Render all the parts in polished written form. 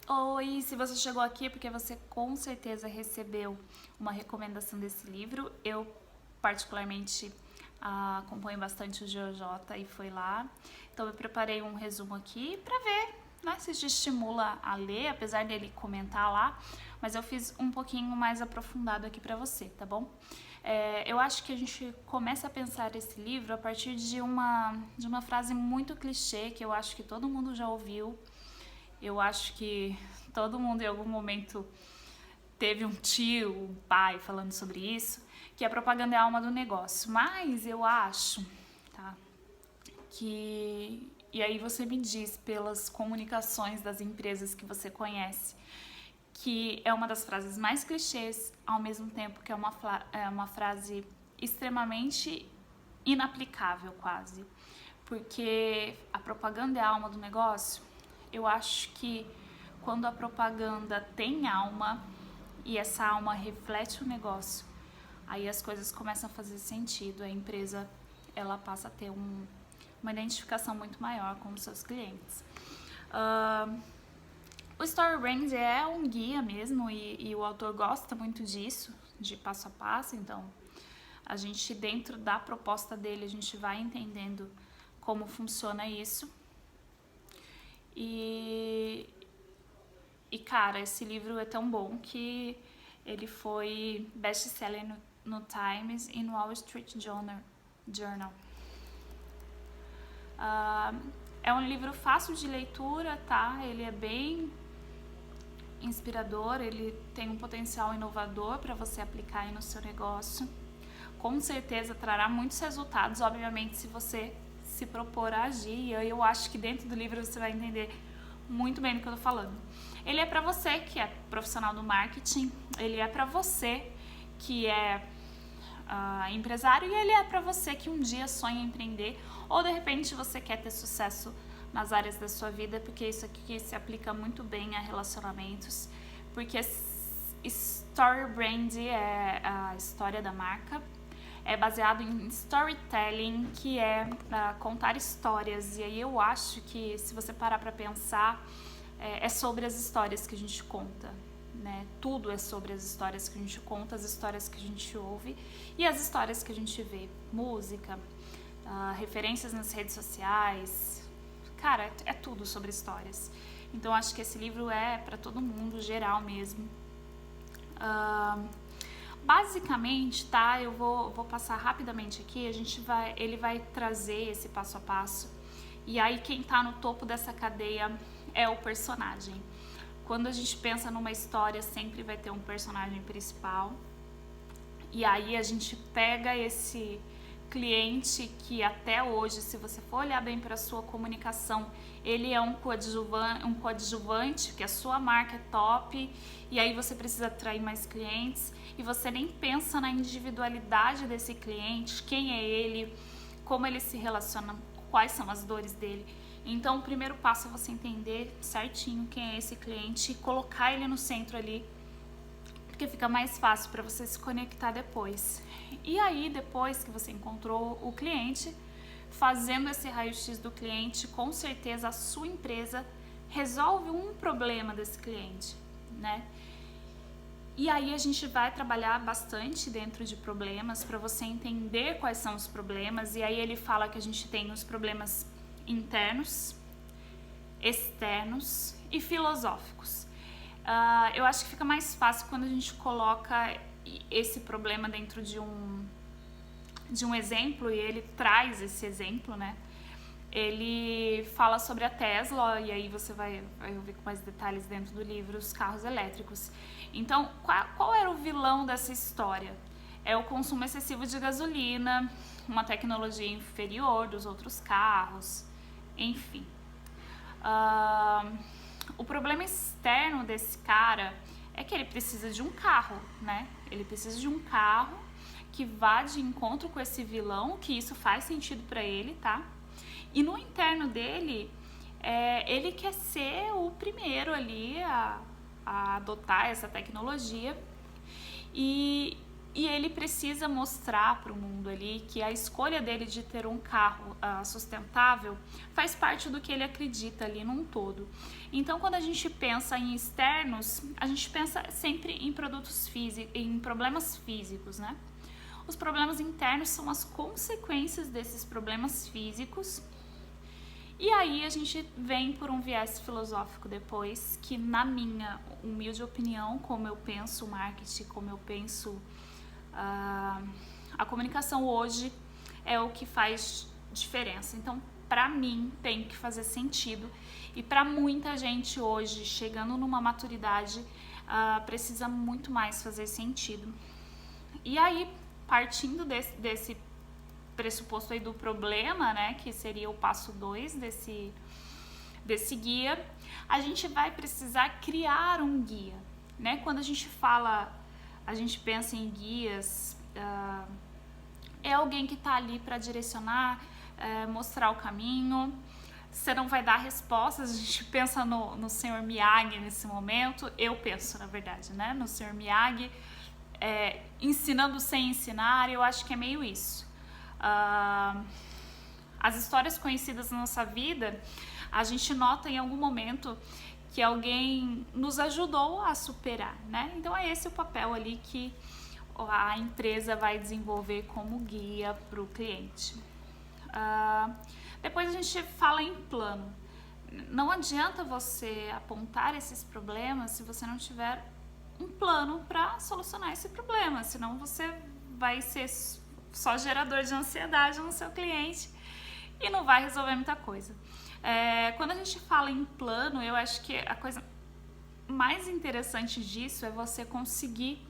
Oi, se você chegou aqui é porque você com certeza recebeu uma recomendação desse livro. Eu particularmente acompanho bastante o GeoJ e foi lá. Então eu preparei um resumo aqui pra ver, né, se te estimula a ler, apesar dele comentar lá, mas eu fiz um pouquinho mais aprofundado aqui pra você, tá bom? Eu acho que a gente começa a pensar esse livro a partir de uma frase muito clichê que eu acho que todo mundo já ouviu. Eu acho que todo mundo em algum momento teve um tio, um pai falando sobre isso, que a propaganda é a alma do negócio. Mas eu acho, tá, que... E aí você me diz pelas comunicações das empresas que você conhece, que é uma das frases mais clichês, ao mesmo tempo que é uma frase extremamente inaplicável quase. Porque a propaganda é a alma do negócio. Eu acho que quando a propaganda tem alma e essa alma reflete o negócio, aí as coisas começam a fazer sentido. A empresa ela passa a ter uma identificação muito maior com os seus clientes. O Story Brand é um guia mesmo e o autor gosta muito disso, de passo a passo. Então a gente, dentro da proposta dele, a gente vai entendendo como funciona isso. E cara, esse livro é tão bom que ele foi best-seller no Times e no Wall Street Journal. É um livro fácil de leitura, tá? Ele é bem inspirador, ele tem um potencial inovador para você aplicar aí no seu negócio. Com certeza trará muitos resultados, obviamente, se você se propor a agir. E eu acho que dentro do livro você vai entender muito bem do que eu tô falando. Ele é para você que é profissional do marketing, ele é para você que é empresário, e ele é para você que um dia sonha em empreender, ou de repente você quer ter sucesso nas áreas da sua vida, porque isso aqui se aplica muito bem a relacionamentos, porque Story Brand é a história da marca, é baseado em storytelling, que é contar histórias. E aí eu acho que, se você parar pra pensar, é sobre as histórias que a gente conta, né? Tudo é sobre as histórias que a gente conta, as histórias que a gente ouve e as histórias que a gente vê. Música, referências nas redes sociais, cara, é tudo sobre histórias. Então acho que esse livro é pra todo mundo, geral mesmo. Basicamente, tá? Eu vou passar rapidamente aqui. Ele vai trazer esse passo a passo. E aí quem tá no topo dessa cadeia é o personagem. Quando a gente pensa numa história, sempre vai ter um personagem principal. E aí a gente pega esse cliente que até hoje, se você for olhar bem para a sua comunicação, ele é um coadjuvante, que a sua marca é top, e aí você precisa atrair mais clientes, e você nem pensa na individualidade desse cliente, quem é ele, como ele se relaciona, quais são as dores dele. Então o primeiro passo é você entender certinho quem é esse cliente e colocar ele no centro ali, porque fica mais fácil para você se conectar depois. E aí, depois que você encontrou o cliente, fazendo esse raio-x do cliente, com certeza a sua empresa resolve um problema desse cliente, né? E aí a gente vai trabalhar bastante dentro de problemas para você entender quais são os problemas. E aí ele fala que a gente tem os problemas internos, externos e filosóficos. Eu acho que fica mais fácil quando a gente coloca esse problema dentro de um exemplo, e ele traz esse exemplo, né? Ele fala sobre a Tesla, e aí você vai ouvir com mais detalhes dentro do livro, os carros elétricos. Então, qual era o vilão dessa história? É o consumo excessivo de gasolina, uma tecnologia inferior dos outros carros, enfim. O problema externo desse cara é que ele precisa de um carro, né? Ele precisa de um carro que vá de encontro com esse vilão, que isso faz sentido pra ele, tá? E no interno dele, ele quer ser o primeiro ali a adotar essa tecnologia. E e ele precisa mostrar para o mundo ali que a escolha dele de ter um carro sustentável faz parte do que ele acredita ali num todo. Então, quando a gente pensa em externos, a gente pensa sempre em produtos físicos, em problemas físicos, né? Os problemas internos são as consequências desses problemas físicos. E aí a gente vem por um viés filosófico depois, que na minha humilde opinião, como eu penso o marketing, como eu penso a comunicação hoje, é o que faz diferença. Então, para mim, tem que fazer sentido. E para muita gente hoje, chegando numa maturidade, precisa muito mais fazer sentido. E aí, partindo desse pressuposto aí do problema, né, que seria o passo 2 desse guia, a gente vai precisar criar um guia, né? Quando a gente fala, a gente pensa em guias, é alguém que está ali para direcionar, mostrar o caminho. Você não vai dar respostas. A gente pensa no Sr. Miyagi nesse momento, eu penso, na verdade, né, no Sr. Miyagi, ensinando sem ensinar. Eu acho que é meio isso. As histórias conhecidas na nossa vida, a gente nota em algum momento que alguém nos ajudou a superar, né? Então é esse o papel ali que a empresa vai desenvolver como guia para o cliente. Depois a gente fala em plano. Não adianta você apontar esses problemas se você não tiver um plano para solucionar esse problema, senão você vai ser só gerador de ansiedade no seu cliente e não vai resolver muita coisa. Quando a gente fala em plano, eu acho que a coisa mais interessante disso é você conseguir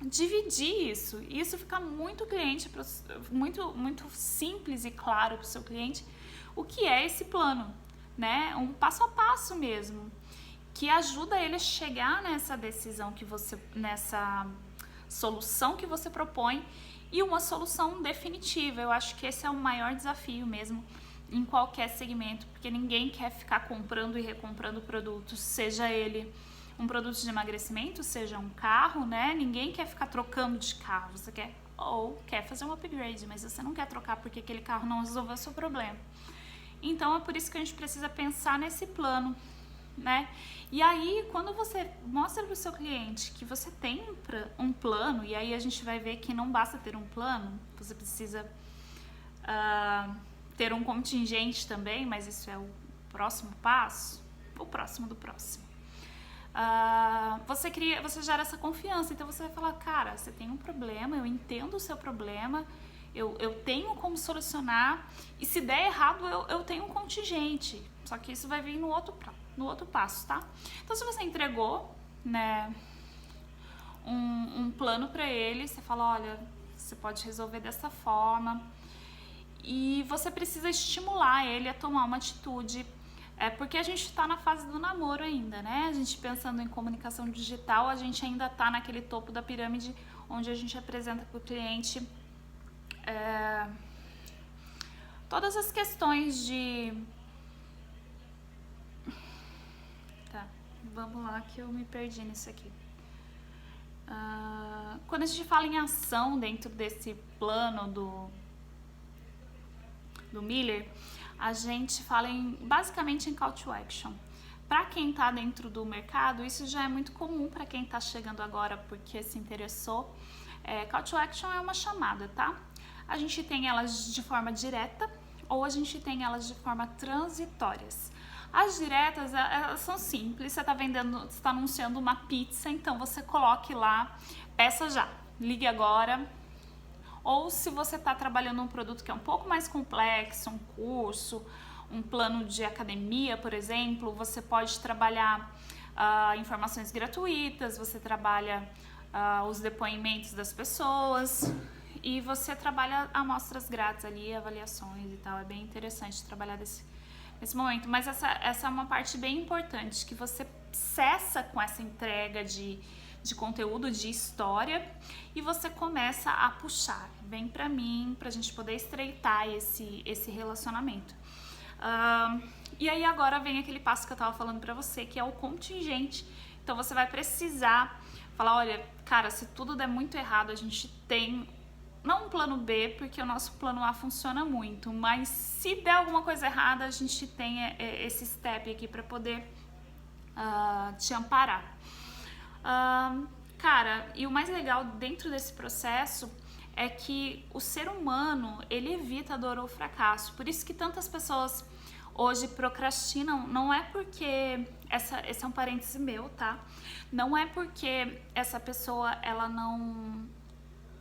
dividir isso. E isso fica muito muito simples e claro para o seu cliente o que é esse plano, né? Um passo a passo mesmo, que ajuda ele a chegar nessa decisão nessa solução que você propõe, e uma solução definitiva. Eu acho que esse é o maior desafio mesmo em qualquer segmento, porque ninguém quer ficar comprando e recomprando produtos, seja ele um produto de emagrecimento, seja um carro, né? Ninguém quer ficar trocando de carro. Você quer fazer um upgrade, mas você não quer trocar porque aquele carro não resolveu o seu problema. Então é por isso que a gente precisa pensar nesse plano, né? E aí, quando você mostra para o seu cliente que você tem um plano, e aí a gente vai ver que não basta ter um plano, você precisa ter um contingente também, mas isso é o próximo passo, o próximo do próximo. Você gera essa confiança, então você vai falar, cara, você tem um problema, eu entendo o seu problema, eu tenho como solucionar, e se der errado, eu tenho um contingente, só que isso vai vir no outro passo, tá? Então, se você entregou, né, um plano para ele, você fala, olha, você pode resolver dessa forma, e você precisa estimular ele a tomar uma atitude, porque a gente está na fase do namoro ainda, né? A gente pensando em comunicação digital, a gente ainda está naquele topo da pirâmide, onde a gente apresenta para o cliente todas as questões de... Vamos lá que eu me perdi nisso aqui. Quando a gente fala em ação dentro desse plano do Miller, a gente fala basicamente em call to action. Para quem está dentro do mercado, isso já é muito comum para quem está chegando agora porque se interessou. Call to action é uma chamada, tá? A gente tem elas de forma direta ou a gente tem elas de forma transitórias. As diretas, elas são simples, você está anunciando uma pizza, então você coloque lá, peça já, ligue agora. Ou se você está trabalhando um produto que é um pouco mais complexo, um curso, um plano de academia, por exemplo, você pode trabalhar informações gratuitas, você trabalha os depoimentos das pessoas e você trabalha amostras grátis ali, avaliações e tal. É bem interessante trabalhar nesse momento, mas essa é uma parte bem importante, que você cessa com essa entrega de conteúdo, de história, e você começa a puxar, vem pra mim, pra gente poder estreitar esse relacionamento. E aí agora vem aquele passo que eu tava falando pra você, que é o contingente. Então você vai precisar falar, olha, cara, se tudo der muito errado, a gente tem, não um plano B, porque o nosso plano A funciona muito, mas se der alguma coisa errada, a gente tem esse step aqui para poder te amparar. Cara, e o mais legal dentro desse processo é que o ser humano, ele evita a dor ou o fracasso. Por isso que tantas pessoas hoje procrastinam, não é porque, esse é um parêntese meu, tá? Não é porque essa pessoa, ela não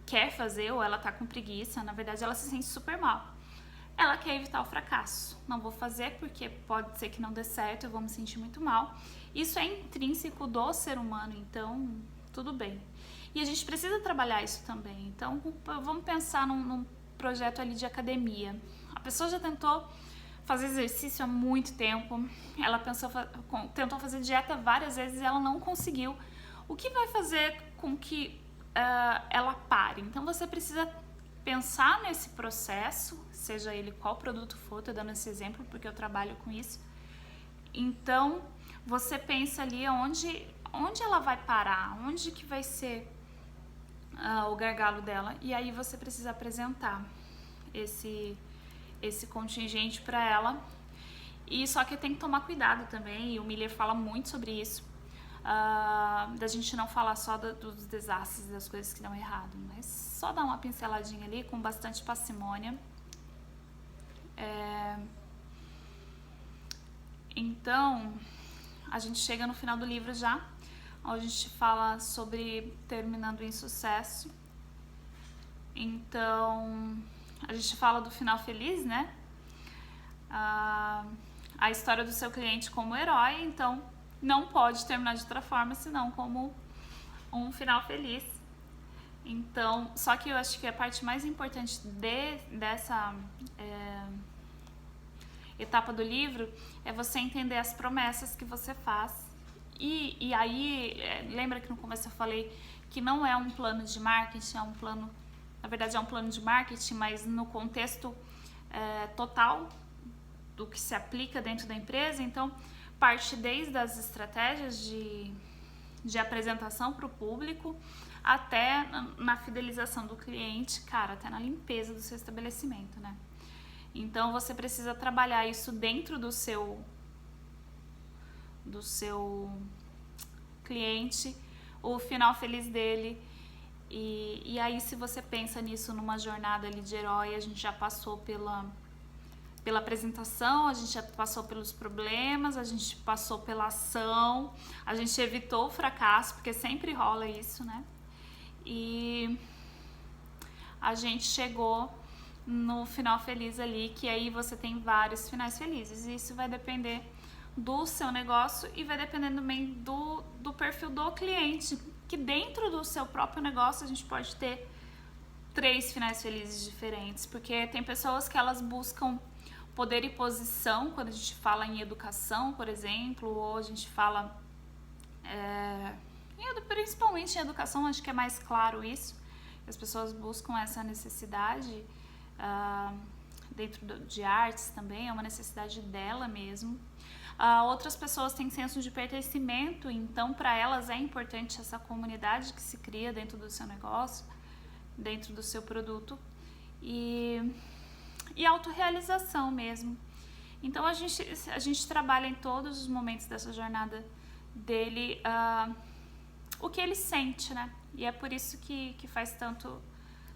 quer fazer ou ela tá com preguiça, na verdade ela se sente super mal. Ela quer evitar o fracasso. Não vou fazer porque pode ser que não dê certo, eu vou me sentir muito mal. Isso é intrínseco do ser humano, então tudo bem. E a gente precisa trabalhar isso também. Então vamos pensar num projeto ali de academia. A pessoa já tentou fazer exercício há muito tempo, ela tentou fazer dieta várias vezes e ela não conseguiu. O que vai fazer com que ela pare? Então você precisa pensar nesse processo, seja ele qual produto for, tô dando esse exemplo porque eu trabalho com isso. Então você pensa ali onde ela vai parar, onde que vai ser o gargalo dela, e aí você precisa apresentar esse contingente para ela. E só que tem que tomar cuidado também, e o Miller fala muito sobre isso, da gente não falar só dos desastres, das coisas que dão errado, mas só dar uma pinceladinha ali com bastante parcimônia. Então a gente chega no final do livro já, onde a gente fala sobre terminando em sucesso. Então a gente fala do final feliz, né? A história do seu cliente como herói, então não pode terminar de outra forma senão como um final feliz. Então, só que eu acho que a parte mais importante dessa etapa do livro é você entender as promessas que você faz. E aí, lembra que no começo eu falei que não é um plano de marketing, é um plano, na verdade é um plano de marketing, mas no contexto total do que se aplica dentro da empresa. Então, parte desde as estratégias de apresentação para o público até na fidelização do cliente, cara, até na limpeza do seu estabelecimento, né? Então, você precisa trabalhar isso dentro do seu cliente, o final feliz dele. E aí, se você pensa nisso numa jornada ali de herói, a gente já passou pela apresentação, a gente já passou pelos problemas, a gente passou pela ação, a gente evitou o fracasso, porque sempre rola isso, né? E a gente chegou no final feliz ali, que aí você tem vários finais felizes. E isso vai depender do seu negócio e vai depender também do perfil do cliente, que dentro do seu próprio negócio a gente pode ter 3 finais felizes diferentes, porque tem pessoas que elas buscam poder e posição quando a gente fala em educação, por exemplo, ou a gente fala principalmente em educação, acho que é mais claro isso, as pessoas buscam essa necessidade. Dentro de artes também é uma necessidade dela mesmo. Outras pessoas têm senso de pertencimento, então para elas é importante essa comunidade que se cria dentro do seu negócio, dentro do seu produto, e autorrealização mesmo. Então a gente trabalha em todos os momentos dessa jornada dele o que ele sente, né? E é por isso que faz tanto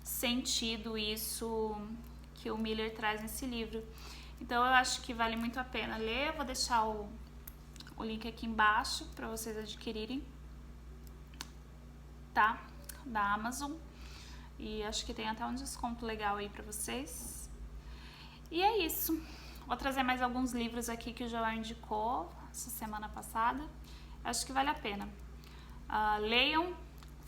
sentido isso que o Miller traz nesse livro. Então eu acho que vale muito a pena ler. Eu vou deixar o link aqui embaixo para vocês adquirirem, tá? Da Amazon. E acho que tem até um desconto legal aí para vocês. E é isso. Vou trazer mais alguns livros aqui que o João indicou essa semana passada. Acho que vale a pena. Leiam,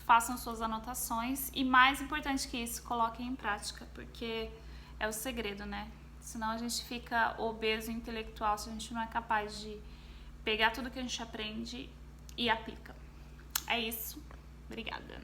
façam suas anotações e, mais importante que isso, coloquem em prática, porque é o segredo, né? Senão a gente fica obeso intelectual se a gente não é capaz de pegar tudo que a gente aprende e aplica. É isso. Obrigada.